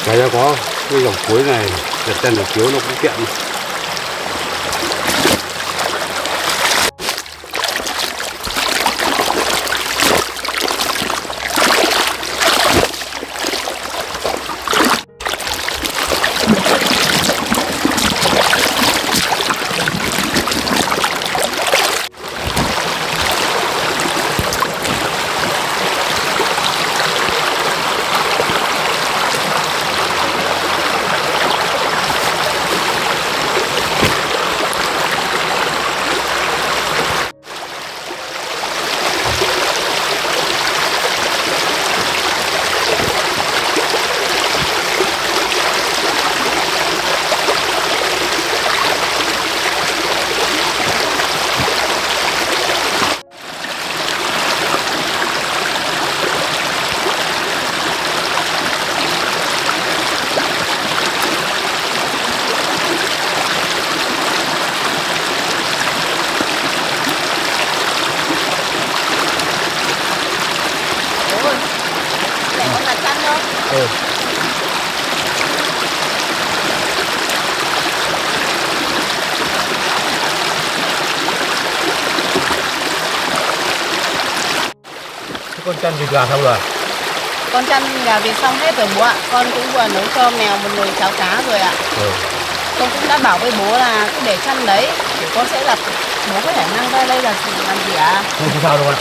Cái ra có cái dòng cuối này đặt chân được chiếu nó cũng tiện. Ừ. Con chăn vịt gà xong rồi. Con chăn gà vịt xong hết rồi bố ạ. Con cũng vừa nấu cho mèo một nồi cháo cá rồi ạ. Con cũng đã bảo với bố là cứ để chăn đấy thì con sẽ là bố có thể mang ra đây là làm gì ạ? Không sao đâu ạ.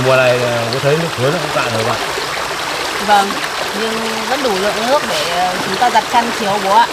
Mùa này có thấy nước suối nó cũng cạn rồi bạn. Vâng, nhưng vẫn đủ lượng nước để chúng ta giặt chăn chiếu bố ạ.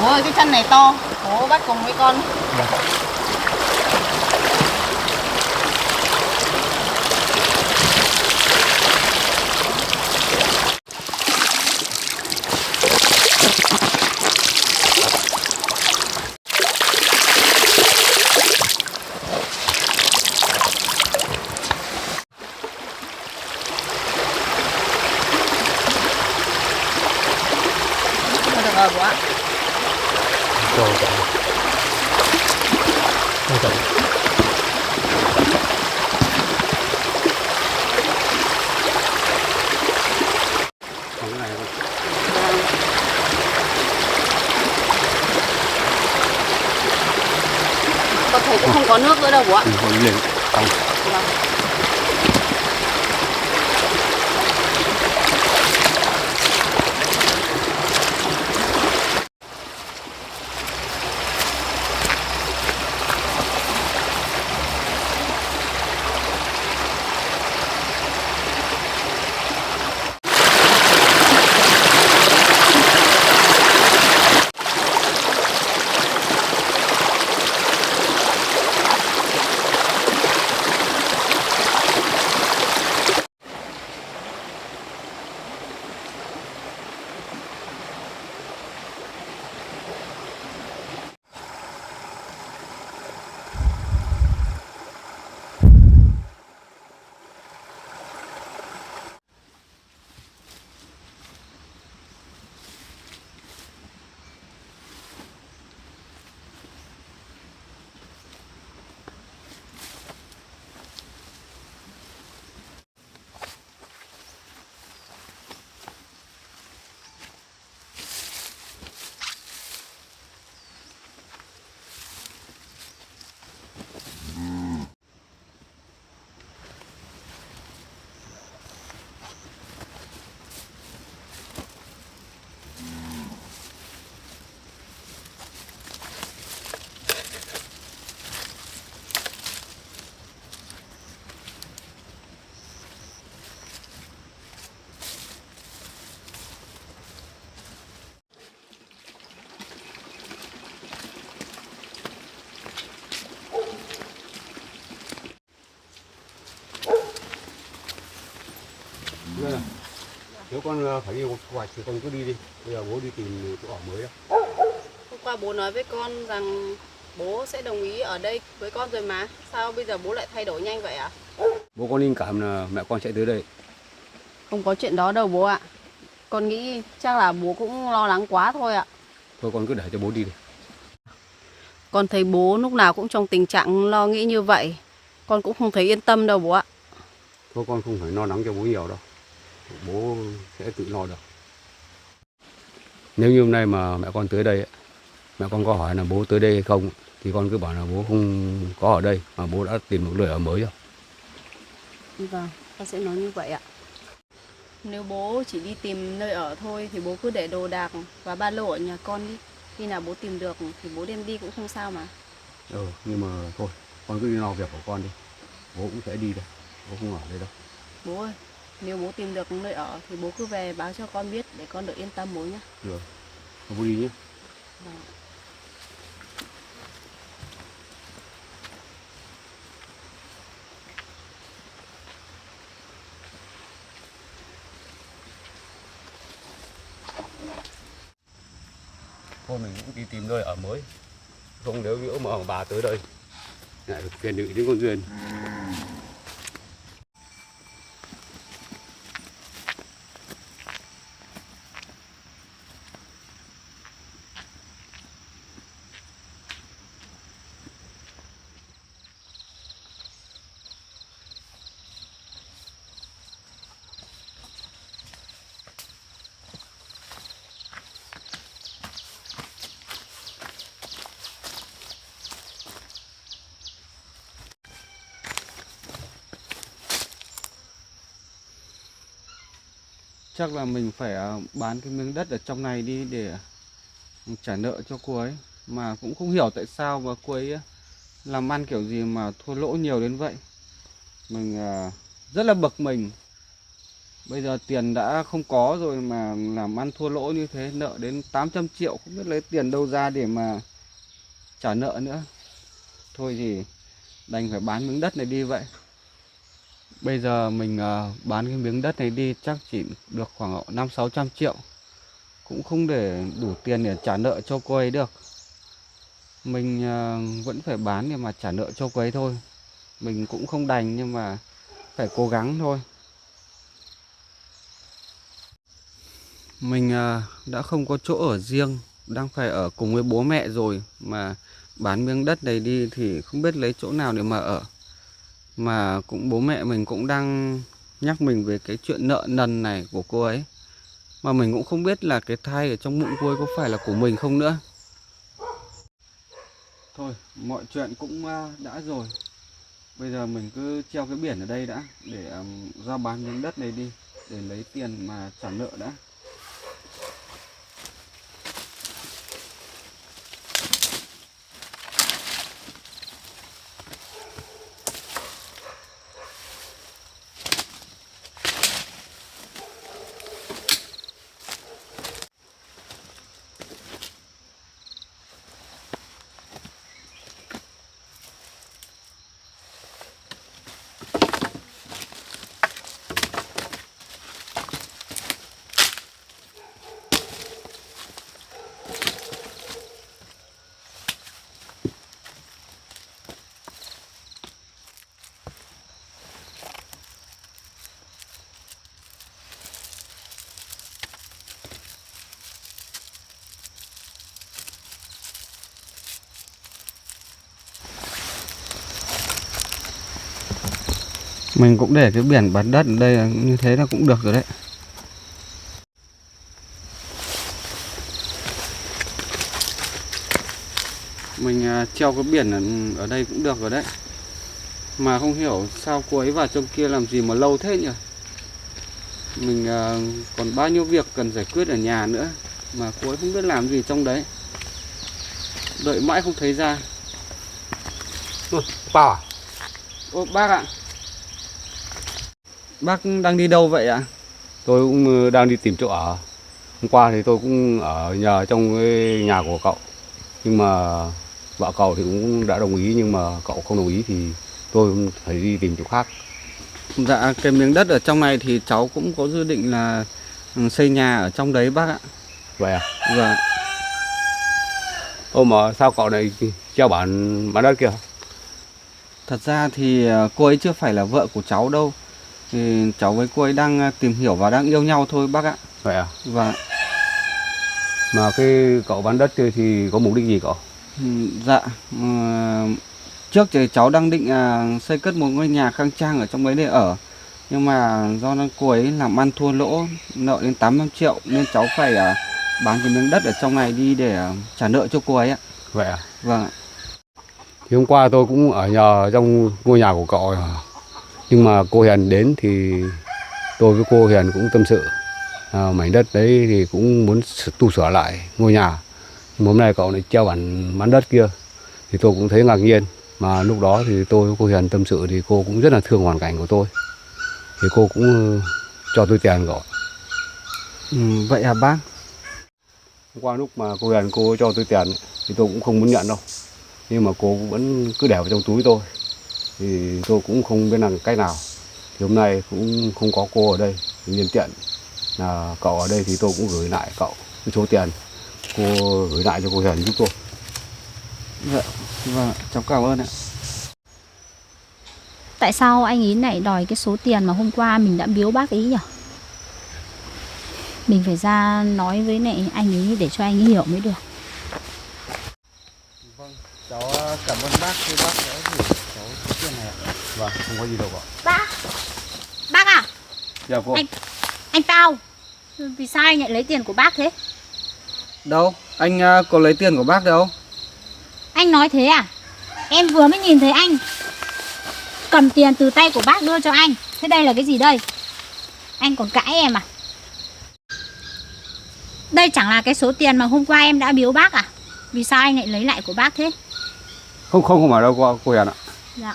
Bố ơi, cái chân này to, bố bắt cùng với con. Được rồi bố ạ. Rồi chạy. Rồi chạy. Còn cái này không? Vâng. Con thấy cũng không có nước nữa đâu bố ạ. Rồi liền. Xong. Vâng. Nếu con phải đi thu hoạch thì con cứ đi đi. Bây giờ bố đi tìm chỗ ở mới đó. Hôm qua bố nói với con rằng bố sẽ đồng ý ở đây với con rồi mà. Sao bây giờ bố lại thay đổi nhanh vậy ạ? Bố có linh cảm là mẹ con sẽ tới đây. Không có chuyện đó đâu bố ạ. Con nghĩ chắc là bố cũng lo lắng quá thôi ạ. Thôi con cứ để cho bố đi đi. Con thấy bố lúc nào cũng trong tình trạng lo nghĩ như vậy. Con cũng không thấy yên tâm đâu bố ạ. Thôi con không phải lo lắng cho bố nhiều đâu. Bố sẽ tự lo được. Nếu như hôm nay mà mẹ con tới đây, mẹ con có hỏi là bố tới đây hay không, thì con cứ bảo là bố không có ở đây, mà bố đã tìm một nơi ở mới rồi. Vâng, con sẽ nói như vậy ạ. Nếu bố chỉ đi tìm nơi ở thôi thì bố cứ để đồ đạc và ba lô ở nhà con đi. Khi nào bố tìm được thì bố đem đi cũng không sao mà. Nhưng mà thôi, con cứ đi lo việc của con đi. Bố cũng sẽ đi đây, bố không ở đây đâu. Bố ơi, nếu bố tìm được nơi ở thì bố cứ về báo cho con biết để con được yên tâm bố nhé. Được, bố đi nhé. Vâng. Thôi mình cũng đi tìm nơi ở mới. Không nếu nhỡ mà bà tới đây lại phiền nhự đến con Duyên. Chắc là mình phải bán cái miếng đất ở trong này đi để trả nợ cho cô ấy. Mà cũng không hiểu tại sao mà cô ấy làm ăn kiểu gì mà thua lỗ nhiều đến vậy. Mình rất là bực mình. Bây giờ tiền đã không có rồi mà làm ăn thua lỗ như thế, nợ đến 800 triệu, không biết lấy tiền đâu ra để mà trả nợ nữa. Thôi thì đành phải bán miếng đất này đi vậy. Bây giờ mình bán cái miếng đất này đi chắc chỉ được khoảng 500-600 triệu. Cũng không để đủ tiền để trả nợ cho cô ấy được. Mình vẫn phải bán để mà trả nợ cho cô ấy thôi. Mình cũng không đành nhưng mà phải cố gắng thôi. Mình đã không có chỗ ở riêng, đang phải ở cùng với bố mẹ rồi. Mà bán miếng đất này đi thì không biết lấy chỗ nào để mà ở. Mà cũng bố mẹ mình cũng đang nhắc mình về cái chuyện nợ nần này của cô ấy. Mà mình cũng không biết là cái thai ở trong bụng cô ấy có phải là của mình không nữa. Thôi, mọi chuyện cũng đã rồi. Bây giờ mình cứ treo cái biển ở đây đã, để ra bán miếng đất này đi, để lấy tiền mà trả nợ đã. Mình cũng để cái biển bán đất ở đây như thế là cũng được rồi đấy. Mình treo cái biển ở đây cũng được rồi đấy. Mà không hiểu sao cô ấy vào trong kia làm gì mà lâu thế nhỉ. Mình còn bao nhiêu việc cần giải quyết ở nhà nữa mà cô ấy không biết làm gì trong đấy. Đợi mãi không thấy ra. Bao à? Ô bác ạ. Bác đang đi đâu vậy ạ? Tôi cũng đang đi tìm chỗ ở. Hôm qua thì tôi cũng ở nhờ trong cái nhà của cậu. Nhưng mà vợ cậu thì cũng đã đồng ý, nhưng mà cậu không đồng ý thì tôi cũng phải đi tìm chỗ khác. Dạ, cái miếng đất ở trong này thì cháu cũng có dự định là xây nhà ở trong đấy bác ạ. Vậy à? Vâng. Ô mà sao cậu này treo bán đất kìa? Thật ra thì cô ấy chưa phải là vợ của cháu đâu. Thì cháu với cô ấy đang tìm hiểu và đang yêu nhau thôi bác ạ. Vậy à? Vâng. Mà cái cậu bán đất kia thì có mục đích gì cậu? Dạ, trước thì cháu đang định xây cất một ngôi nhà khang trang ở trong đấy để ở. Nhưng mà do cô ấy làm ăn thua lỗ, nợ đến 800 triệu nên cháu phải bán cái miếng đất ở trong này đi để trả nợ cho cô ấy ạ. Vậy à? Vâng ạ. Thì hôm qua tôi cũng ở nhờ trong ngôi nhà của cậu. Nhưng mà cô Hiền đến thì tôi với cô Hiền cũng tâm sự. Mảnh đất đấy thì cũng muốn tu sửa lại ngôi nhà. Nhưng hôm nay cậu lại treo bán đất kia thì tôi cũng thấy ngạc nhiên. Mà lúc đó thì tôi với cô Hiền tâm sự thì cô cũng rất là thương hoàn cảnh của tôi. Thì cô cũng cho tôi tiền cậu. Vậy à bác? Hôm qua lúc mà cô Hiền cô cho tôi tiền thì tôi cũng không muốn nhận đâu. Nhưng mà cô cũng vẫn cứ để vào trong túi tôi. Thì tôi cũng không biết làm cách nào. Thì hôm nay cũng không có cô ở đây. Thì nhân tiện là cậu ở đây thì tôi cũng gửi lại cậu cái số tiền. Cô gửi lại cho cô Hiền giúp tôi. Dạ, vâng, cháu cảm ơn ạ. Tại sao anh ấy lại đòi cái số tiền mà hôm qua mình đã biếu bác ấy nhỉ? Mình phải ra nói với lại anh ấy để cho anh ấy hiểu mới được. Vâng, cháu cảm ơn bác khi bác đã gửi cháu số tiền này ạ. Vâng, không có gì đâu cậu. Bác à? Chào cô. Anh Tao, vì sao anh lại lấy tiền của bác thế? Đâu, anh có lấy tiền của bác đâu. Anh nói thế à? Em vừa mới nhìn thấy anh cầm tiền từ tay của bác đưa cho anh. Thế đây là cái gì đây? Anh còn cãi em à? Đây chẳng là cái số tiền mà hôm qua em đã biếu bác à? Vì sao anh lại lấy lại của bác thế? Không phải đâu cô Hiền ạ. Dạ.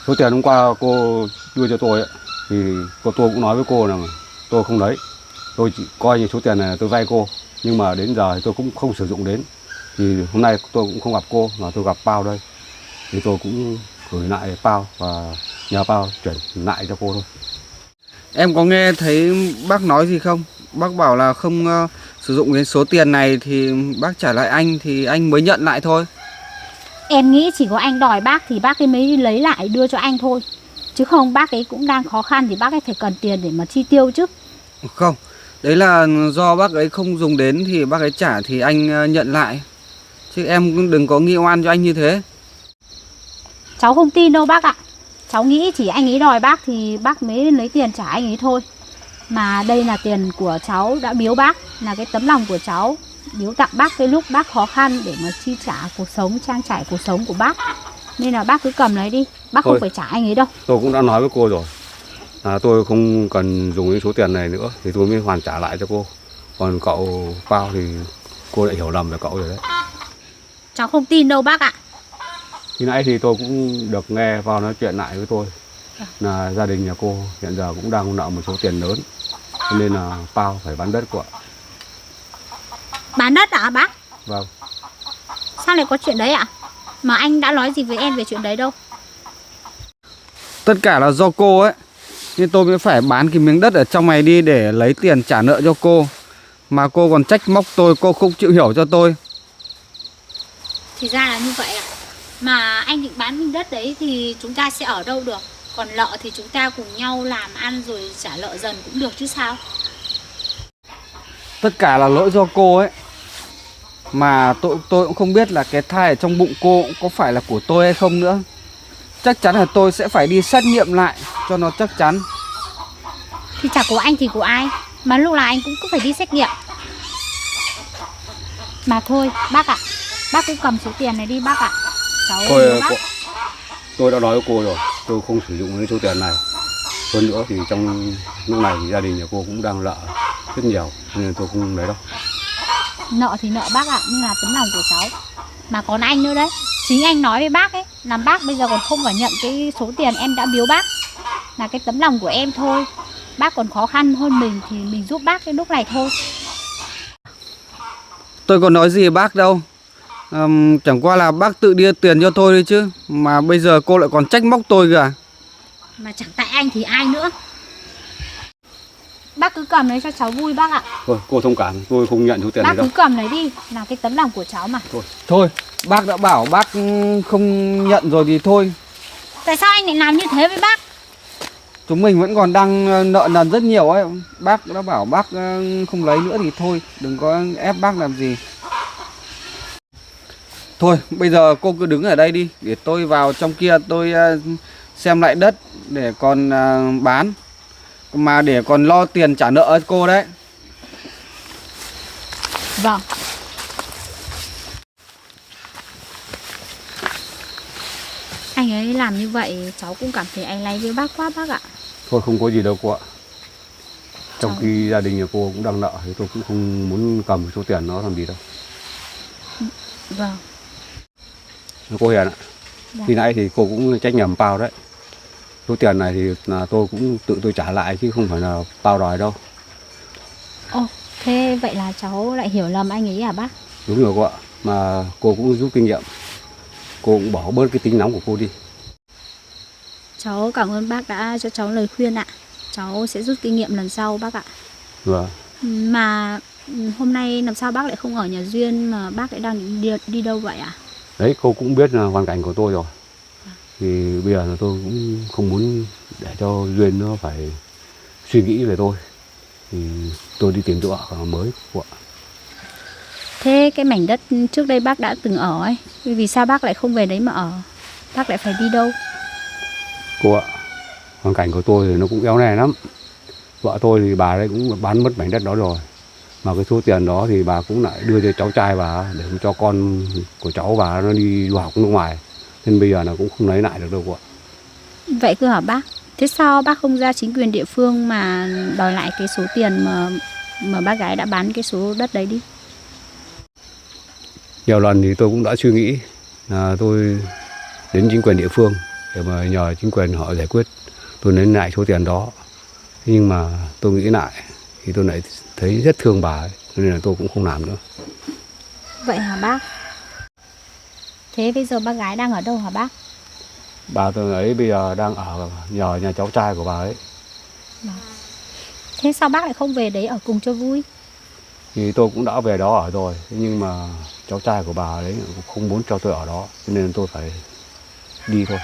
Số tiền hôm qua cô đưa cho tôi ấy, thì tôi cũng nói với cô là tôi không lấy, tôi chỉ coi như số tiền này là tôi vay cô, nhưng mà đến giờ thì tôi cũng không sử dụng đến. Thì hôm nay tôi cũng không gặp cô mà tôi gặp Pao đây, thì tôi cũng gửi lại Pao và nhờ Pao chuyển lại cho cô thôi. Em có nghe thấy bác nói gì không? Bác bảo là không sử dụng đến số tiền này thì bác trả lại anh thì anh mới nhận lại thôi. Em nghĩ chỉ có anh đòi bác thì bác ấy mới lấy lại đưa cho anh thôi. Chứ không bác ấy cũng đang khó khăn thì bác ấy phải cần tiền để mà chi tiêu chứ. Không, đấy là do bác ấy không dùng đến thì bác ấy trả thì anh nhận lại. Chứ em cũng đừng có nghi oan cho anh như thế. Cháu không tin đâu bác ạ. Cháu nghĩ chỉ anh ấy đòi bác thì bác mới lấy tiền trả anh ấy thôi. Mà đây là tiền của cháu đã biếu bác, là cái tấm lòng của cháu biếu tặng bác cái lúc bác khó khăn để mà chi trả cuộc sống, trang trải cuộc sống của bác. Nên là bác cứ cầm lấy đi, bác Thôi, không phải trả anh ấy đâu. tôi cũng đã nói với cô rồi, tôi không cần dùng cái số tiền này nữa thì tôi mới hoàn trả lại cho cô. Còn cậu Pao thì cô lại hiểu lầm về cậu rồi đấy. Cháu không tin đâu bác ạ. Khi nãy thì tôi cũng được nghe Pao nói chuyện lại với tôi là gia đình nhà cô hiện giờ cũng đang nợ một số tiền lớn, cho nên là Pao phải bán đất của. Bán đất ạ bác? Vâng. Sao lại có chuyện đấy ạ? Mà anh đã nói gì với em về chuyện đấy đâu. Tất cả là do cô ấy, nên tôi mới phải bán cái miếng đất ở trong này đi để lấy tiền trả nợ cho cô. Mà cô còn trách móc tôi, cô không chịu hiểu cho tôi. Thì ra là như vậy à? Mà anh định bán miếng đất đấy thì chúng ta sẽ ở đâu được? Còn nợ thì chúng ta cùng nhau làm ăn rồi trả nợ dần cũng được chứ sao? Tất cả là lỗi do cô ấy. Mà tôi cũng không biết là cái thai ở trong bụng cô có phải là của tôi hay không nữa. Chắc chắn là tôi sẽ phải đi xét nghiệm lại cho nó chắc chắn. Thì chả của anh thì của ai. Mà lúc nào anh cũng cứ phải đi xét nghiệm. Mà thôi bác ạ, bác cứ cầm số tiền này đi bác ạ. Cháu ơi bác. Tôi đã nói với cô rồi, tôi không sử dụng cái số tiền này. Hơn nữa thì trong lúc này thì gia đình nhà cô cũng đang nợ rất nhiều, nên tôi không lấy đâu. Nợ thì nợ bác ạ, nhưng là tấm lòng của cháu. Mà còn anh nữa đấy. Chính anh nói với bác ấy, làm bác bây giờ còn không phải nhận cái số tiền em đã biếu bác. Là cái tấm lòng của em thôi. Bác còn khó khăn hơn mình thì mình giúp bác cái lúc này thôi. Tôi có nói gì bác đâu. Chẳng qua là bác tự đưa tiền cho tôi thôi chứ. Mà bây giờ cô lại còn trách móc tôi kìa. Mà chẳng tại anh thì ai nữa. Bác cứ cầm lấy cho cháu vui bác ạ. Thôi, cô thông cảm, tôi không nhận số tiền Bác này đâu. cứ cầm lấy đi, là cái tấm lòng của cháu mà. Thôi, bác đã bảo bác không nhận rồi thì thôi. Tại sao anh lại làm như thế với bác? Chúng mình vẫn còn đang nợ nần rất nhiều ấy. Bác đã bảo bác không lấy nữa thì thôi. Đừng có ép bác làm gì. Thôi, bây giờ cô cứ đứng ở đây đi. Để tôi vào trong kia tôi xem lại đất để còn bán. Mà để còn lo tiền trả nợ cô đấy. Vâng. Anh ấy làm như vậy cháu cũng cảm thấy áy náy với bác quá bác ạ. Thôi không có gì đâu cô ạ. Trong khi gia đình nhà cô cũng đang nợ thì tôi cũng không muốn cầm số tiền nó làm gì đâu. Vâng. Cô Hiền ạ. Khi nãy thì cô cũng trách nhầm Pao đấy. Số tiền này thì là tôi cũng tự tôi trả lại chứ không phải là Pao đòi đâu. Ồ, thế vậy là cháu lại hiểu lầm anh ấy à bác? Đúng rồi cô ạ. Mà cô cũng rút kinh nghiệm. Cô cũng bỏ bớt cái tính nóng của cô đi. Cháu cảm ơn bác đã cho cháu lời khuyên ạ. Cháu sẽ rút kinh nghiệm lần sau bác ạ. Vâng. Mà hôm nay làm sao bác lại không ở nhà Duyên mà bác lại đang đi đâu vậy ạ? Đấy, cô cũng biết là hoàn cảnh của tôi rồi. Thì bây giờ là tôi cũng không muốn để cho Duyên nó phải suy nghĩ về tôi. Thì tôi đi tìm chỗ ở mới cô ạ. Thế cái mảnh đất trước đây bác đã từng ở ấy, vì sao bác lại không về đấy mà ở? Bác lại phải đi đâu? Cô ạ, hoàn cảnh của tôi thì nó cũng éo ne lắm. Vợ tôi thì bà đấy cũng bán mất mảnh đất đó rồi. Mà cái số tiền đó thì bà cũng lại đưa cho cháu trai bà để cho con của cháu bà nó đi du học nước ngoài. Nên bây giờ là cũng không lấy lại được đâu cô ạ. Vậy cơ hả bác? Thế sao bác không ra chính quyền địa phương mà đòi lại cái số tiền mà bác gái đã bán cái số đất đấy đi? Nhiều lần thì tôi cũng đã suy nghĩ là tôi đến chính quyền địa phương để mà nhờ chính quyền họ giải quyết. Tôi lấy lại số tiền đó. Nhưng mà tôi nghĩ lại thì tôi lại thấy rất thương bà ấy, cho nên là tôi cũng không làm nữa. Vậy hả bác? Thế bây giờ bác gái đang ở đâu hả bác? Bà tôi ấy bây giờ đang ở nhờ nhà cháu trai của bà ấy. Thế sao bác lại không về đấy ở cùng cho vui? Thì tôi cũng đã về đó ở rồi, thế nhưng mà cháu trai của bà ấy cũng không muốn cho tôi ở đó, cho nên tôi phải đi thôi.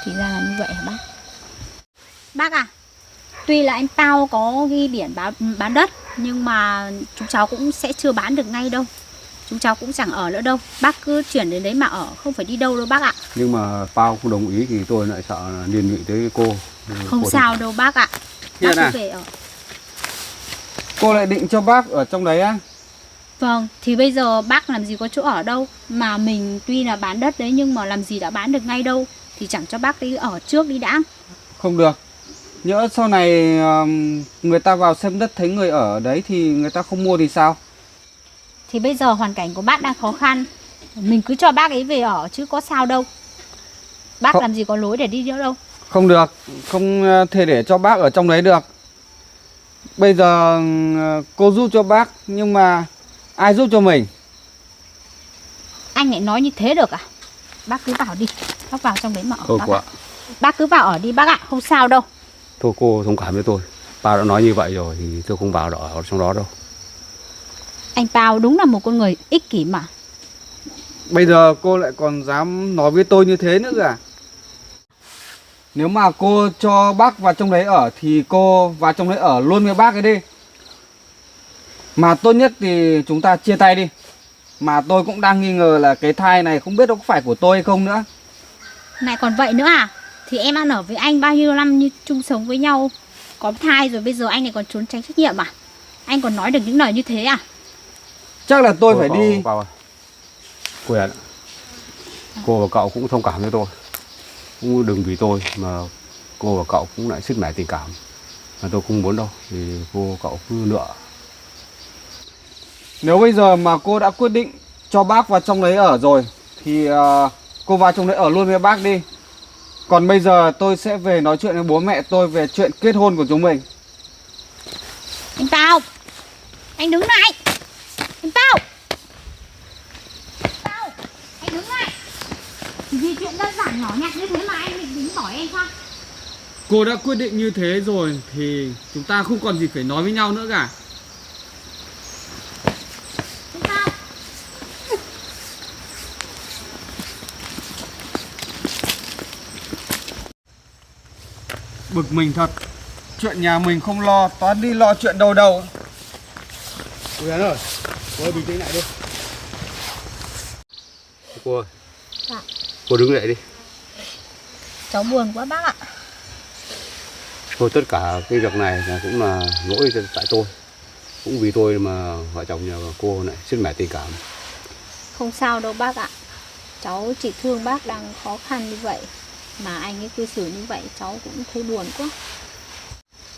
Thì ra là như vậy hả bác? Bác à, tuy là anh Pao có ghi biển bán đất, nhưng mà chúng cháu cũng sẽ chưa bán được ngay đâu. Chúng cháu cũng chẳng ở nữa đâu. Bác cứ chuyển đến đấy mà ở, không phải đi đâu đâu bác ạ. Nhưng mà Pao không đồng ý thì tôi lại sợ là liên lụy tới cô. Không Cô sao đâu bác ạ. Hiền Bác à? cứ về ở. Cô lại định cho bác ở trong đấy á? Vâng, thì bây giờ bác làm gì có chỗ ở đâu. Mà mình tuy là bán đất đấy nhưng mà làm gì đã bán được ngay đâu. Thì chẳng cho bác đi ở trước đi đã. Không được. Nhỡ sau này người ta vào xem đất thấy người ở đấy thì người ta không mua thì sao? Thì bây giờ hoàn cảnh của bác đang khó khăn, mình cứ cho bác ấy về ở chứ có sao đâu. Bác Không. làm gì có lối để đi nữa đâu. Không được, không thể để cho bác ở trong đấy được. Bây giờ cô giúp cho bác nhưng mà ai giúp cho mình? Anh lại nói như thế được à? Bác cứ vào đi. Bác vào trong đấy mà ở Thôi bác cô ạ. ạ, Bác cứ vào ở đi bác ạ, không sao đâu. thôi cô thông cảm với tôi. Pao đã nói như vậy rồi thì tôi không vào ở trong đó đâu. Anh Pao đúng là một con người ích kỷ mà. Bây giờ cô lại còn dám nói với tôi như thế nữa kìa. Nếu mà cô cho bác vào trong đấy ở thì cô vào trong đấy ở luôn với bác ấy đi. Mà tốt nhất thì chúng ta chia tay đi. Mà tôi cũng đang nghi ngờ là cái thai này không biết nó có phải của tôi hay không nữa. Lại còn vậy nữa à? Thì em ăn ở với anh bao nhiêu năm như chung sống với nhau, có thai rồi bây giờ anh lại còn trốn tránh trách nhiệm à? Anh còn nói được những lời như thế à? Chắc là tôi phải Pao, đi. Pao ơi. Cô Hiền, cô và cậu cũng thông cảm với tôi. Cũng đừng vì tôi mà cô và cậu cũng lại sứt mẻ tình cảm. Mà tôi không muốn đâu, thì cô cậu cứ nựa. Nếu bây giờ mà cô đã quyết định cho bác vào trong đấy ở rồi thì cô vào trong đấy ở luôn với bác đi. Còn bây giờ tôi sẽ về nói chuyện với bố mẹ tôi về chuyện kết hôn của chúng mình. Anh Pao, anh đứng lại. Anh Pao, Pao, anh đứng lại. Vì chuyện đơn giản nhỏ nhặt như thế mà anh định tính bỏ em sao? Cô đã quyết định như thế rồi thì chúng ta không còn gì phải nói với nhau nữa cả. Anh Pao. Bực mình thật. Chuyện nhà mình không lo, toán đi lo chuyện đâu đâu. Cô Hiền ơi, cô ơi bình tĩnh lại đi. Cô ơi, Dạ. cô đứng dậy đi. Cháu buồn quá bác ạ. Thôi tất cả cái việc này là cũng là lỗi tại tôi. Cũng vì tôi mà vợ chồng nhà cô lại sứt mẻ tình cảm. Không sao đâu bác ạ. Cháu chỉ thương bác đang khó khăn như vậy. Mà anh ấy cư xử như vậy cháu cũng thấy buồn quá.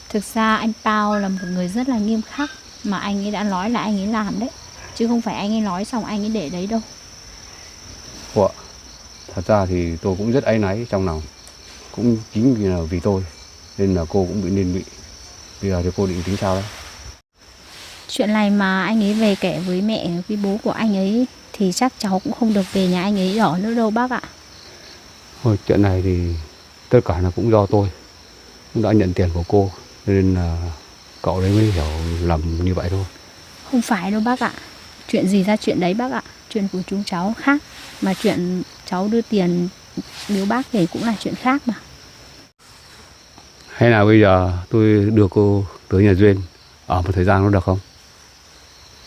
Thực ra anh Pao là một người rất là nghiêm khắc. Mà anh ấy đã nói là anh ấy làm đấy. Chứ không phải anh ấy nói xong anh ấy để đấy đâu. Cô ạ, thật ra thì tôi cũng rất áy náy trong lòng. Cũng chính vì là vì tôi nên là cô cũng bị liên lụy. Bây giờ thì cô định tính sao đấy? Chuyện này mà anh ấy về kể với mẹ với bố của anh ấy thì chắc cháu cũng không được về nhà anh ấy ở nữa đâu bác ạ. Thôi chuyện này thì tất cả là cũng do tôi. Cũng đã nhận tiền của cô nên là cậu đấy mới hiểu lầm như vậy thôi. Không phải đâu bác ạ. Chuyện gì ra chuyện đấy bác ạ. Chuyện của chúng cháu khác. Mà chuyện cháu đưa tiền biếu bác thì cũng là chuyện khác mà. Hay là bây giờ tôi đưa cô tới nhà Duyên ở một thời gian nó được không?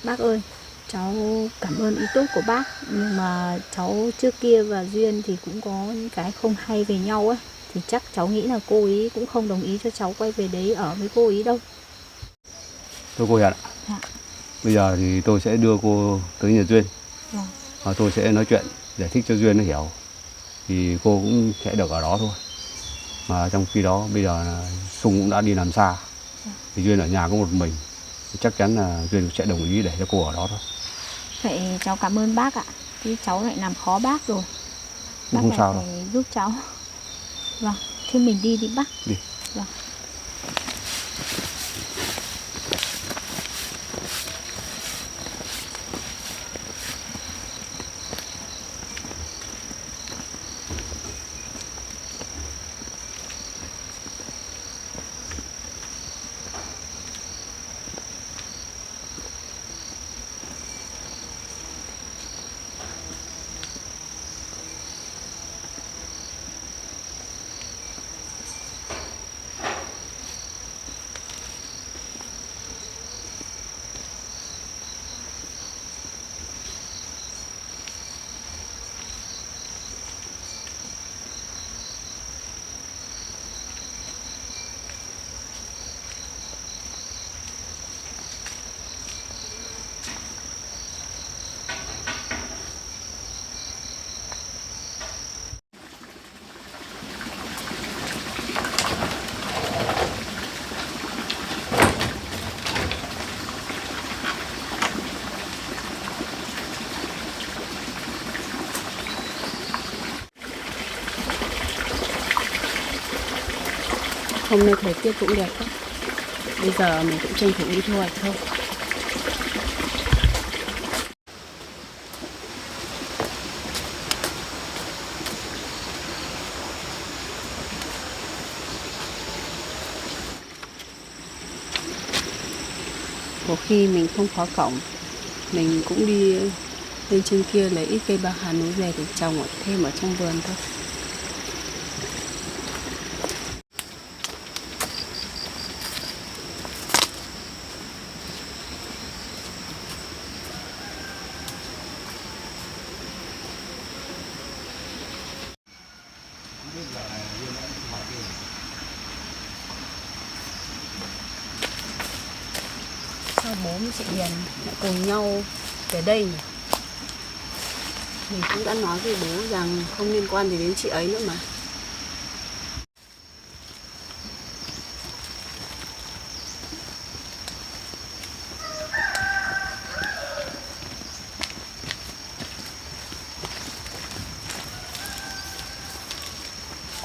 Bác ơi, cháu cảm ơn ý tốt của bác. Nhưng mà cháu trước kia và Duyên thì cũng có những cái không hay về nhau ấy. Thì chắc cháu nghĩ là cô ý cũng không đồng ý cho cháu quay về đấy ở với cô ý đâu. Thôi cô Hiền ạ. Dạ. Bây giờ thì tôi sẽ đưa cô tới nhà Duyên. Vâng. Và tôi sẽ nói chuyện giải thích cho Duyên nó hiểu. Thì cô cũng sẽ được ở đó thôi. Mà trong khi đó bây giờ là Sung cũng đã đi làm xa. Thì Duyên ở nhà có một mình. Thì chắc chắn là Duyên sẽ đồng ý để cho cô ở đó thôi. Vậy cháu cảm ơn bác ạ. Chứ cháu lại làm khó bác rồi. Bác Không lại sao đâu. phải giúp cháu. Vâng, thế mình đi bác. Đi. Vâng. Hôm nay thời tiết cũng đẹp quá. Bây giờ mình cũng tranh thủ đi thu hoạch thôi. Có khi mình không khóa cổng, mình cũng đi lên trên kia lấy ít cây bạc hà núi về để trồng thêm ở trong vườn thôi. Sao bố với chị Hiền lại cùng nhau về đây nhỉ? Mình cũng đã nói với bố rằng không liên quan gì đến chị ấy nữa mà.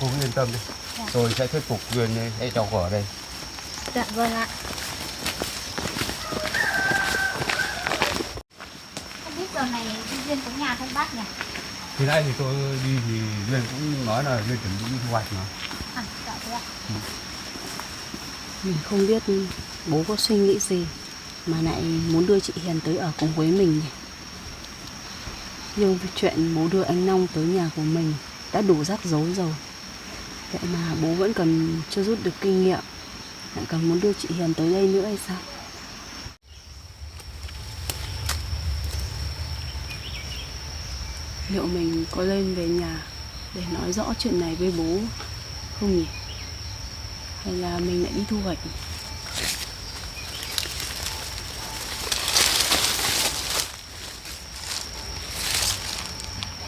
Cô cứ yên tâm đi. Tôi sẽ thuyết phục Duyên hãy cho cô ở đây. Dạ vâng ạ. Không biết giờ này Duyên có nhà không bác nhỉ? Thì nãy thì tôi đi thì Duyên cũng nói là Duyên chuẩn bị đi thu hoạch mà. À, dạ thế ạ. Mình không biết bố có suy nghĩ gì mà lại muốn đưa chị Hiền tới ở cùng với mình nhỉ? Nhưng chuyện bố đưa anh Long tới nhà của mình đã đủ rắc rối rồi. Vậy mà bố vẫn còn chưa rút được kinh nghiệm, lại còn muốn đưa chị Hiền tới đây nữa hay sao? Liệu mình có lên về nhà để nói rõ chuyện này với bố không nhỉ? Hay là mình lại đi thu hoạch?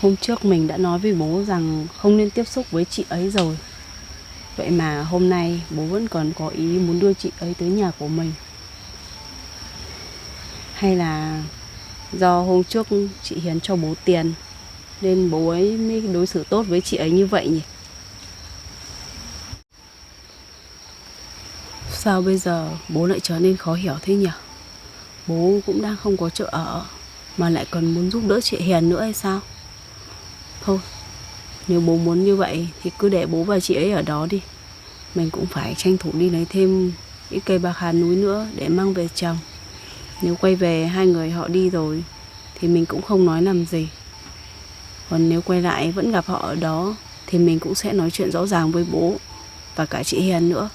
Hôm trước mình đã nói với bố rằng không nên tiếp xúc với chị ấy rồi. Vậy mà hôm nay bố vẫn còn có ý muốn đưa chị ấy tới nhà của mình. Hay là do hôm trước chị Hiền cho bố tiền nên bố ấy mới đối xử tốt với chị ấy như vậy nhỉ? Sao bây giờ bố lại trở nên khó hiểu thế nhỉ? Bố cũng đang không có chỗ ở mà lại còn muốn giúp đỡ chị Hiền nữa hay sao? Thôi, nếu bố muốn như vậy thì cứ để bố và chị ấy ở đó đi. Mình cũng phải tranh thủ đi lấy thêm ít cây bạc hà núi nữa để mang về trồng. Nếu quay về hai người họ đi rồi thì mình cũng không nói làm gì. Còn nếu quay lại vẫn gặp họ ở đó thì mình cũng sẽ nói chuyện rõ ràng với bố và cả chị Hiền nữa.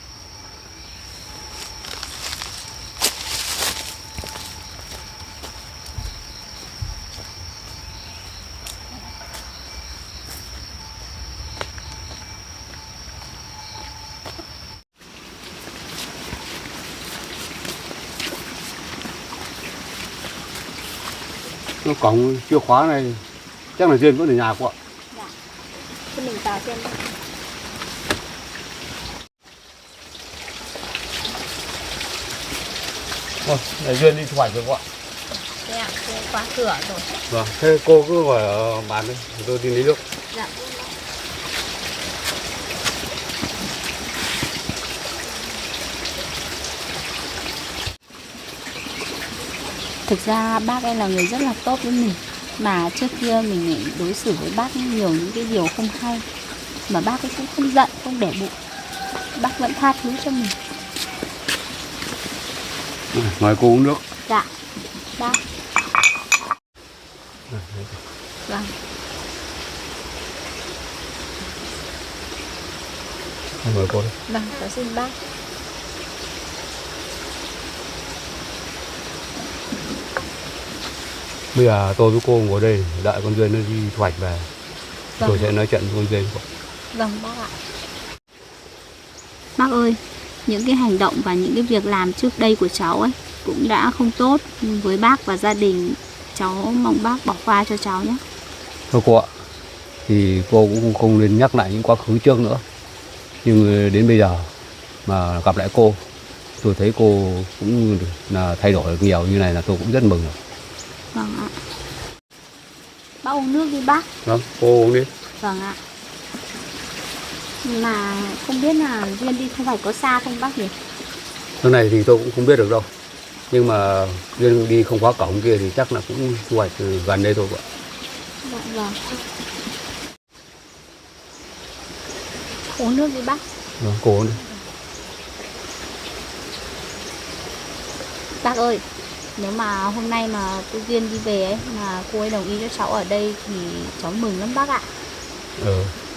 Nó cổng chìa khóa này chắc là Duyên vẫn ở nhà cô ạ. Dạ. Thế mình vào xem đây. Vâng, để Duyên đi thu hoạch rồi cô ạ. Thế ạ, cô khóa cửa rồi. Vâng, thế cô cứ ngồi ở bàn đi, tôi đi lấy nước. Dạ. Thực ra bác ấy là người rất là tốt với mình. Mà trước kia mình lại đối xử với bác nhiều những cái điều không hay. Mà bác ấy cũng không giận, không để bụng. Bác vẫn tha thứ cho mình. Mời cô uống nước. Dạ. Bác. Vâng. Mời cô đi. Vâng, cháu xin bác. Bây giờ tôi với cô ngồi đây đợi con Duyên nó đi thu hoạch về. Vâng. Tôi sẽ nói chuyện với con Duyên. Vâng bác ạ. Bác ơi, những cái hành động và những cái việc làm trước đây của cháu ấy cũng đã không tốt với bác và gia đình. Cháu mong bác bỏ qua cho cháu nhé. Thôi cô ạ, thì cô cũng không nên nhắc lại những quá khứ trước nữa. Nhưng đến bây giờ mà gặp lại cô, tôi thấy cô cũng là thay đổi nhiều như này là tôi cũng rất mừng rồi. Vâng ạ. Bác uống nước đi bác. Vâng, cô uống đi. Vâng ạ. Mà không biết là Duyên đi thu hoạch có xa không bác nhỉ? Cái này thì tôi cũng không biết được đâu. Nhưng mà Duyên đi không quá cổng kia thì chắc là cũng thu hoạch từ gần đây thôi ạ. Vâng. Uống nước đi bác. Vâng, cô uống đi. Bác ơi, nếu mà hôm nay mà cô Duyên đi về ấy, mà cô ấy đồng ý cho cháu ở đây thì cháu mừng lắm bác ạ.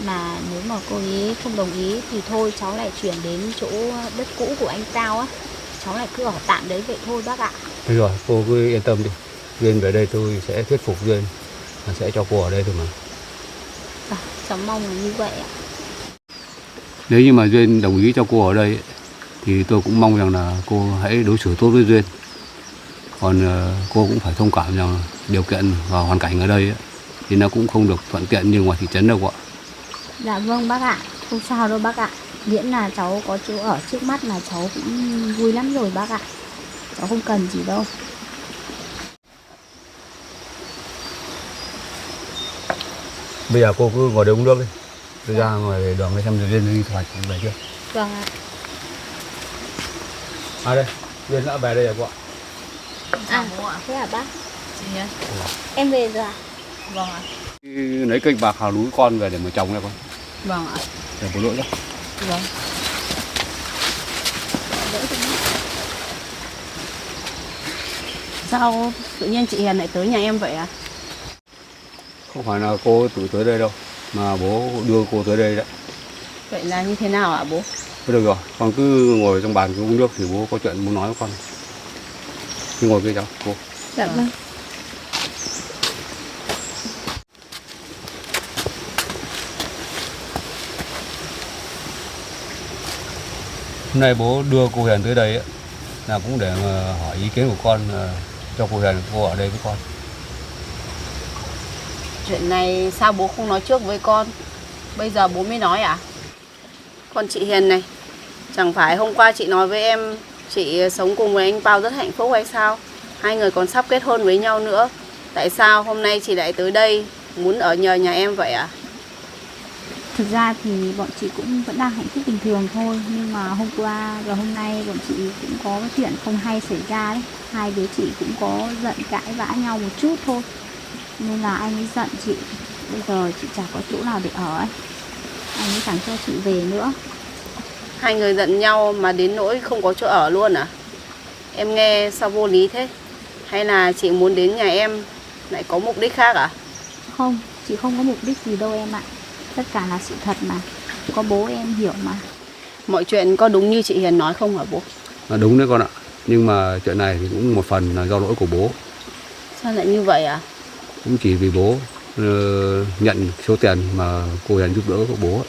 Mà nếu mà cô ấy không đồng ý thì thôi cháu lại chuyển đến chỗ đất cũ của anh Tao á. Cháu lại cứ ở tạm đấy vậy thôi bác ạ. Thế rồi, cô cứ yên tâm đi. Duyên về đây tôi sẽ thuyết phục Duyên là sẽ cho cô ở đây thôi mà. Vâng, cháu mong là như vậy ạ. Nếu như mà Duyên đồng ý cho cô ở đây thì tôi cũng mong rằng là cô hãy đối xử tốt với Duyên. Còn cô cũng phải thông cảm rằng điều kiện và hoàn cảnh ở đây thì nó cũng không được thuận tiện như ngoài thị trấn đâu ạ. Dạ vâng bác ạ, không sao đâu bác ạ. Miễn là cháu có chỗ ở trước mắt là cháu cũng vui lắm rồi bác ạ. Cháu không cần gì đâu. Bây giờ cô cứ ngồi đây uống nước đi. Tôi ra ngoài đường để xem Duyên đi thu hoạch về chưa. Vâng ạ. À đây, Duyên đã về đây rồi cô ạ. Thế hả bác? Chị Hiền. Em về rồi ạ. Vâng ạ. Lấy cây bạc hào núi con về để mà trồng nha con. Vâng ạ. Để có lỗi đó. Vâng. Sao tự nhiên chị Hiền lại tới nhà em vậy à? Không phải là cô tự tới đây đâu, mà bố đưa cô tới đây đấy. Vậy là như thế nào ạ bố? Thôi được rồi, con cứ ngồi trong bàn cứ uống nước thì bố có chuyện muốn nói với con. Cứ ngồi kia cháu, cô. Dạ vâng. Hôm nay bố đưa cô Hiền tới đây ấy, là cũng để mà hỏi ý kiến của con, cho cô Hiền cô ở đây với con. Chuyện này sao bố không nói trước với con? Bây giờ bố mới nói à? Còn chị Hiền này, chẳng phải hôm qua chị nói với em chị sống cùng với anh Pao rất hạnh phúc hay sao? Hai người còn sắp kết hôn với nhau nữa. Tại sao hôm nay chị lại tới đây muốn ở nhờ nhà em vậy à? Thực ra thì bọn chị cũng vẫn đang hạnh phúc bình thường thôi. Nhưng mà hôm qua và hôm nay bọn chị cũng có cái chuyện không hay xảy ra đấy. Hai đứa chị cũng có giận cãi vã nhau một chút thôi. Nên là anh ấy giận chị. Bây giờ chị chẳng có chỗ nào để ở ấy. Anh ấy chẳng cho chị về nữa. Hai người giận nhau mà đến nỗi không có chỗ ở luôn à? Em nghe sao vô lý thế? Hay là chị muốn đến nhà em lại có mục đích khác à? Không, chị không có mục đích gì đâu em ạ. Tất cả là sự thật mà. Có bố em hiểu mà. Mọi chuyện có đúng như chị Hiền nói không hả bố? Đúng đấy con ạ, nhưng mà chuyện này thì cũng một phần là do lỗi của bố. Sao lại như vậy à? Cũng chỉ vì bố nhận số tiền mà cô Hiền giúp đỡ của bố ấy.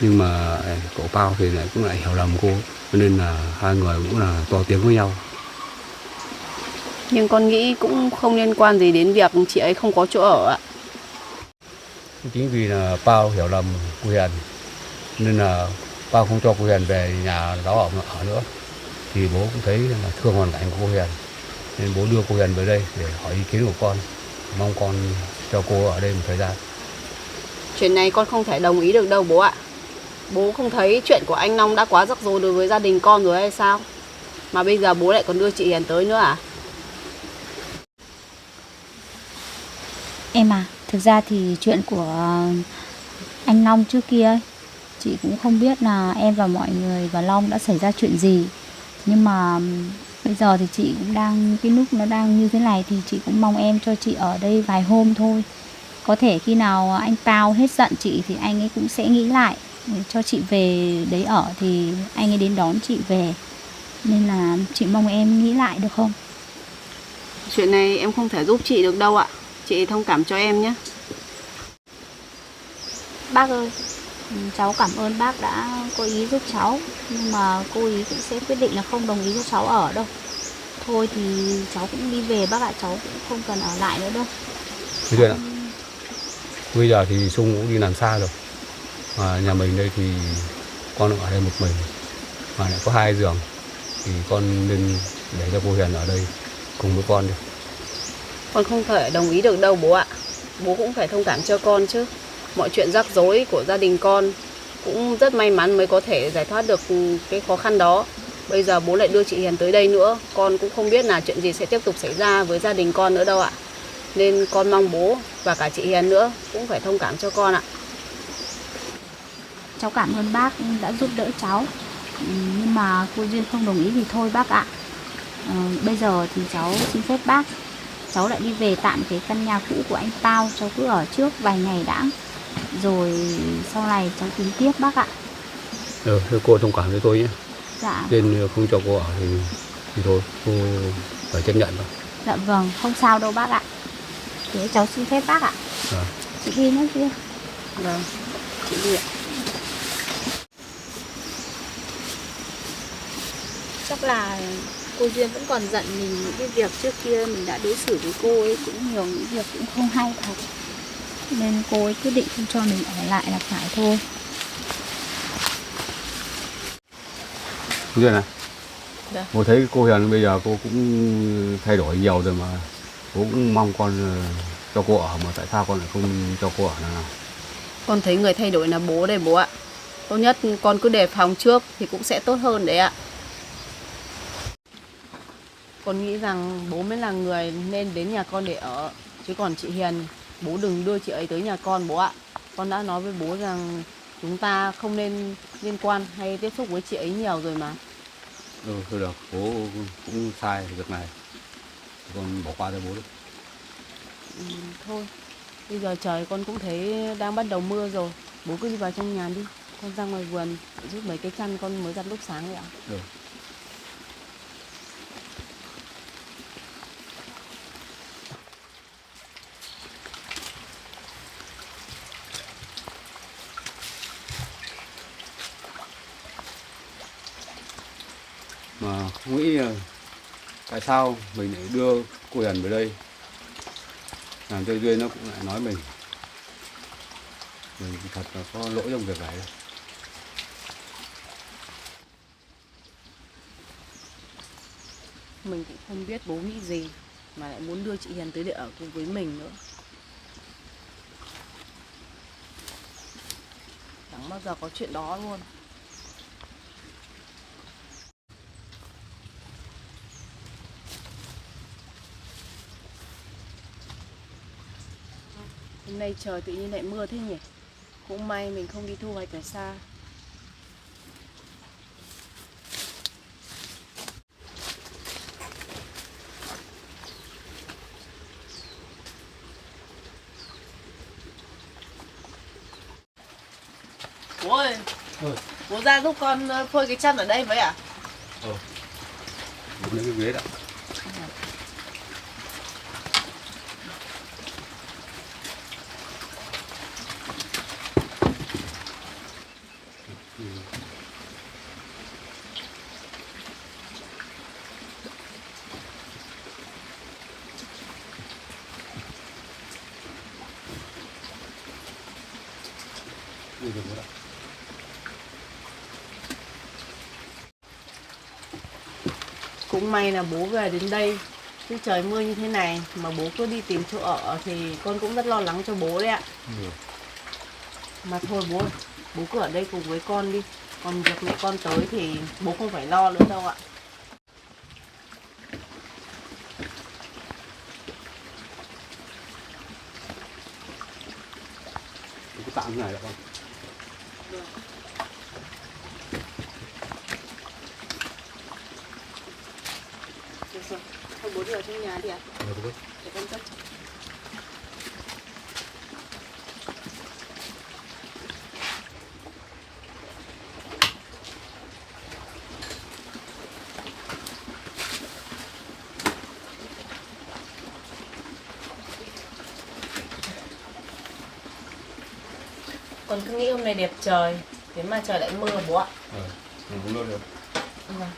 Nhưng mà cậu Pao thì lại cũng lại hiểu lầm cô, cho nên là hai người cũng là to tiếng với nhau. Nhưng con nghĩ cũng không liên quan gì đến việc chị ấy không có chỗ ở ạ. Chính vì là Pao hiểu lầm cô Hiền nên là Pao không cho cô Hiền về nhà đó ở nữa. Thì bố cũng thấy là thương hoàn cảnh của cô Hiền nên bố đưa cô Hiền về đây để hỏi ý kiến của con, mong con cho cô ở đây một thời gian. Chuyện này con không thể đồng ý được đâu bố ạ. Bố không thấy chuyện của anh Long đã quá rắc rối đối với gia đình con rồi hay sao? Mà bây giờ bố lại còn đưa chị Hiền tới nữa à? Em à, thực ra thì chuyện của anh Long trước kia ấy, chị cũng không biết là em và mọi người và Long đã xảy ra chuyện gì. Nhưng mà bây giờ thì chị cũng đang, cái lúc nó đang như thế này thì chị cũng mong em cho chị ở đây vài hôm thôi. Có thể khi nào anh Pao hết giận chị thì anh ấy cũng sẽ nghĩ lại để cho chị về đấy ở thì anh ấy đến đón chị về. Nên là chị mong em nghĩ lại được không? Chuyện này em không thể giúp chị được đâu ạ. Chị thông cảm cho em nhé. Bác ơi, cháu cảm ơn bác đã có ý giúp cháu. Nhưng mà cô ý cũng sẽ quyết định là không đồng ý cho cháu ở đâu. Thôi thì cháu cũng đi về bác ạ, cháu cũng không cần ở lại nữa đâu. Thế chuyện ạ. Bây giờ thì Sung cũng đi làm xa rồi. Mà nhà mình đây thì con ở đây một mình. Mà lại có 2 giường. Thì con nên để cho cô Hiền ở đây cùng với con đi. Con không thể đồng ý được đâu bố ạ. Bố cũng phải thông cảm cho con chứ. Mọi chuyện rắc rối của gia đình con cũng rất may mắn mới có thể giải thoát được cái khó khăn đó. Bây giờ bố lại đưa chị Hiền tới đây nữa, con cũng không biết là chuyện gì sẽ tiếp tục xảy ra với gia đình con nữa đâu ạ. Nên con mong bố và cả chị Hiền nữa cũng phải thông cảm cho con ạ. Cháu cảm ơn bác đã giúp đỡ cháu. Nhưng mà cô Duyên không đồng ý thì thôi bác ạ. Bây giờ thì cháu xin phép bác, cháu lại đi về tạm cái căn nhà cũ của anh Pao. Cháu cứ ở trước vài ngày đã, rồi sau này cháu tính tiếp bác ạ. Thôi cô thông cảm với tôi nhé. Dạ. Nên không cho cô ở thì thôi, cô phải chấp nhận thôi. Dạ vâng, không sao đâu bác ạ. Thế cháu xin phép bác ạ. À. Chị đi nhé Duyên. Vâng, chị đi ạ. Chắc là cô Duyên vẫn còn giận mình những cái việc trước kia mình đã đối xử với cô ấy cũng nhiều những việc cũng không hay thật. Nên cô ấy quyết định không cho mình ở lại là phải thôi. Duyên này, Dạ. cô thấy cô Hiền bây giờ cô cũng thay đổi nhiều rồi mà cô cũng mong con cho cô ở, mà tại sao con lại không cho cô ở nào? Con thấy người thay đổi là bố đây bố ạ. Tốt nhất con cứ đề phòng trước thì cũng sẽ tốt hơn đấy ạ. Con nghĩ rằng bố mới là người nên đến nhà con để ở. Chứ còn chị Hiền, bố đừng đưa chị ấy tới nhà con bố ạ. Con đã nói với bố rằng chúng ta không nên liên quan hay tiếp xúc với chị ấy nhiều rồi mà. Thôi được, bố cũng sai việc này, con bỏ qua cho bố đi. Thôi, bây giờ trời con cũng thấy đang bắt đầu mưa rồi. Bố cứ đi vào trong nhà đi. Con ra ngoài vườn giúp mấy cái chăn con mới giặt lúc sáng đấy ạ. Được. Mà không nghĩ là tại sao mình lại đưa cô Hiền về đây, làm cho Duyên nó cũng lại nói mình thật là có lỗi trong việc này. Mình cũng không biết bố nghĩ gì mà lại muốn đưa chị Hiền tới để ở cùng với mình nữa. Chẳng bao giờ có chuyện đó luôn. Hôm nay trời tự nhiên lại mưa thế nhỉ? Cũng may mình không đi thu hoạch ở xa. Bố ơi, bố ra giúp con phơi cái chăn ở đây với ạ? Bố lấy cái ghế đã. Cũng may là bố về đến đây. Chứ trời mưa như thế này mà bố cứ đi tìm chỗ ở thì con cũng rất lo lắng cho bố đấy ạ. Mà thôi bố ơi, bố cứ ở đây cùng với con đi. Còn việc mẹ con tới thì bố không phải lo nữa đâu ạ. Cứ tạm như này được không? Được rồi, thôi bố đi ở trong nhà đi ạ. Được. Để con cất cho. Con cứ nghĩ hôm nay đẹp trời, thế mà trời lại mưa bố ạ. Không luôn được. Vâng.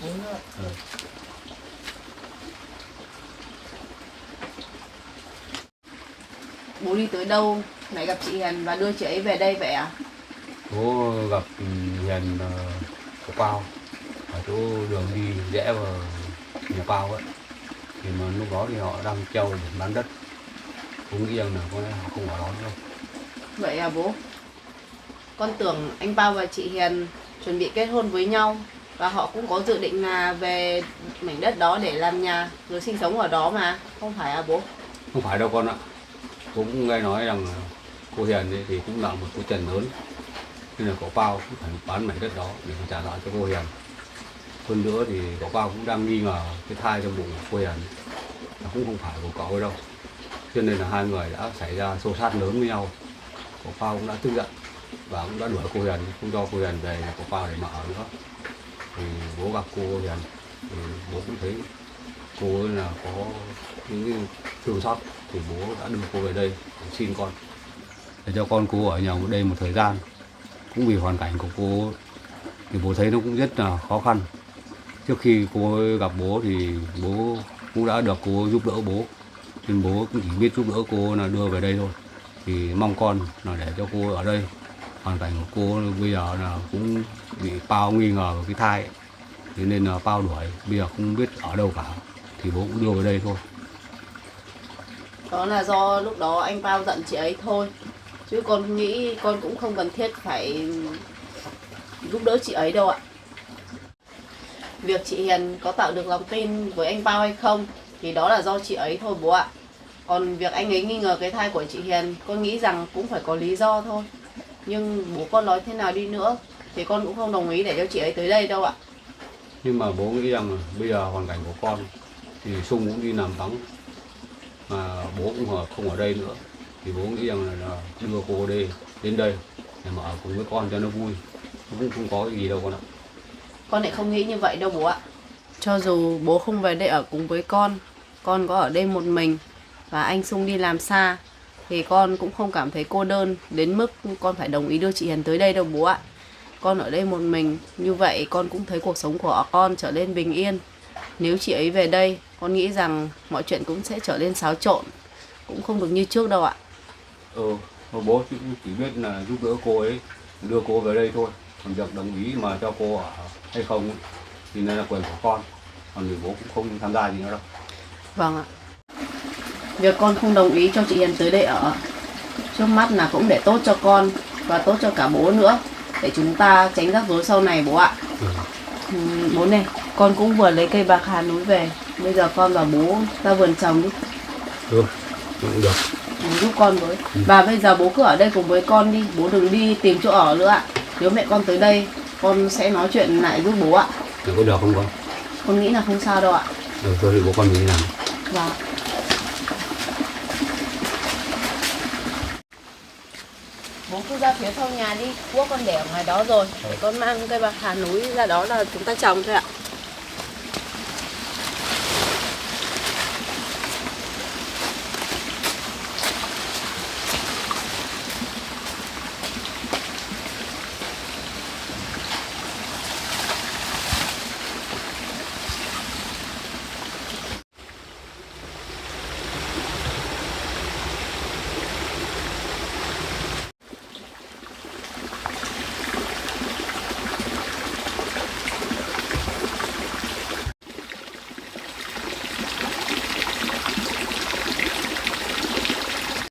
Bố nữa. Bố đi tới đâu lại gặp chị Hiền và đưa chị ấy về đây vậy à? Bố gặp Hiền có Pao ở chỗ đường đi rẽ vào nhà Pao ấy, thì mà lúc đó thì họ đang treo để bán đất, Tôi nghĩ rằng là có lẽ họ không ở đó đâu. Vậy à bố? Con tưởng anh Bao và chị Hiền chuẩn bị kết hôn với nhau và họ cũng có dự định là về mảnh đất đó để làm nhà rồi sinh sống ở đó mà, không phải à bố? Không phải đâu con ạ. Cô cũng nghe nói rằng cô Hiền ấy thì cũng là một số tiền lớn, nên là cậu Bao cũng phải bán mảnh đất đó để mà trả lại cho cô Hiền. Hơn nữa thì cậu Bao cũng đang nghi ngờ cái thai trong bụng của cô Hiền nó cũng không phải của cậu ấy đâu, cho nên là hai người đã xảy ra xô xát lớn với nhau. Cậu Bao cũng đã tức giận và cũng đã đuổi cô Hiền, không cho cô Hiền về nhà cậu Bao để mà ở nữa. Thì bố gặp cô Hiền thì bố cũng thấy cô ấy là có những cái thương xót, thì bố đã đưa cô về đây để xin con, để cho con cô ở nhà ở đây một thời gian. Cũng vì hoàn cảnh của cô thì bố thấy nó cũng rất là khó khăn. Trước khi cô ấy gặp bố thì bố cũng đã được cô giúp đỡ bố, nên bố cũng chỉ biết giúp đỡ cô là đưa về đây thôi. Thì mong con là để cho cô ở đây. Hoàn cảnh của cô bây giờ là cũng bị Bao nghi ngờ vào cái thai ấy. Thế nên là Bao đuổi, bây giờ không biết ở đâu cả, thì bố cũng đưa về đây thôi. Đó là do lúc đó anh Bao giận chị ấy thôi, chứ con nghĩ con cũng không cần thiết phải giúp đỡ chị ấy đâu ạ. Việc chị Hiền có tạo được lòng tin với anh Bao hay không thì đó là do chị ấy thôi bố ạ. Còn việc anh ấy nghi ngờ cái thai của chị Hiền, con nghĩ rằng cũng phải có lý do thôi. Nhưng bố con nói thế nào đi nữa thì con cũng không đồng ý để cho chị ấy tới đây đâu ạ. Nhưng mà bố nghĩ rằng bây giờ hoàn cảnh của con thì Sung cũng đi làm vắng, mà bố cũng không ở đây nữa, thì bố nghĩ rằng là đưa cô đến đây để mà ở cùng với con cho nó vui. Nó cũng không có gì đâu con ạ. Con lại không nghĩ như vậy đâu bố ạ. Cho dù bố không về đây ở cùng với con có ở đây một mình và anh Sung đi làm xa, thì con cũng không cảm thấy cô đơn đến mức con phải đồng ý đưa chị Hiền tới đây đâu bố ạ. Con ở đây một mình, như vậy con cũng thấy cuộc sống của con trở nên bình yên. Nếu chị ấy về đây, con nghĩ rằng mọi chuyện cũng sẽ trở nên xáo trộn, cũng không được như trước đâu ạ. Bố chỉ biết là giúp đỡ cô ấy, đưa cô về đây thôi. Còn việc đồng ý mà cho cô ở hay không thì đây là quyền của con. Còn thì bố cũng không tham gia gì nữa đâu. Vâng ạ. Việc con không đồng ý cho chị Hiền tới đây ở, trước mắt là cũng để tốt cho con và tốt cho cả bố nữa, để chúng ta tránh rắc rối sau này bố ạ. Bố này, con cũng vừa lấy cây bạc hà núi về, bây giờ con và bố ra vườn trồng đi. Cũng được. Bố giúp con với. Và bây giờ bố cứ ở đây cùng với con đi, bố đừng đi tìm chỗ ở nữa ạ. Nếu mẹ con tới đây, con sẽ nói chuyện lại giúp bố ạ. Có được không con? Con nghĩ là không sao đâu ạ. Được thôi thì bố con đi làm. Vâng. Bố cứ ra phía sau nhà đi, cuốc con để ở ngoài đó rồi. Để con mang cây bạc hà núi ra đó là chúng ta trồng thôi ạ.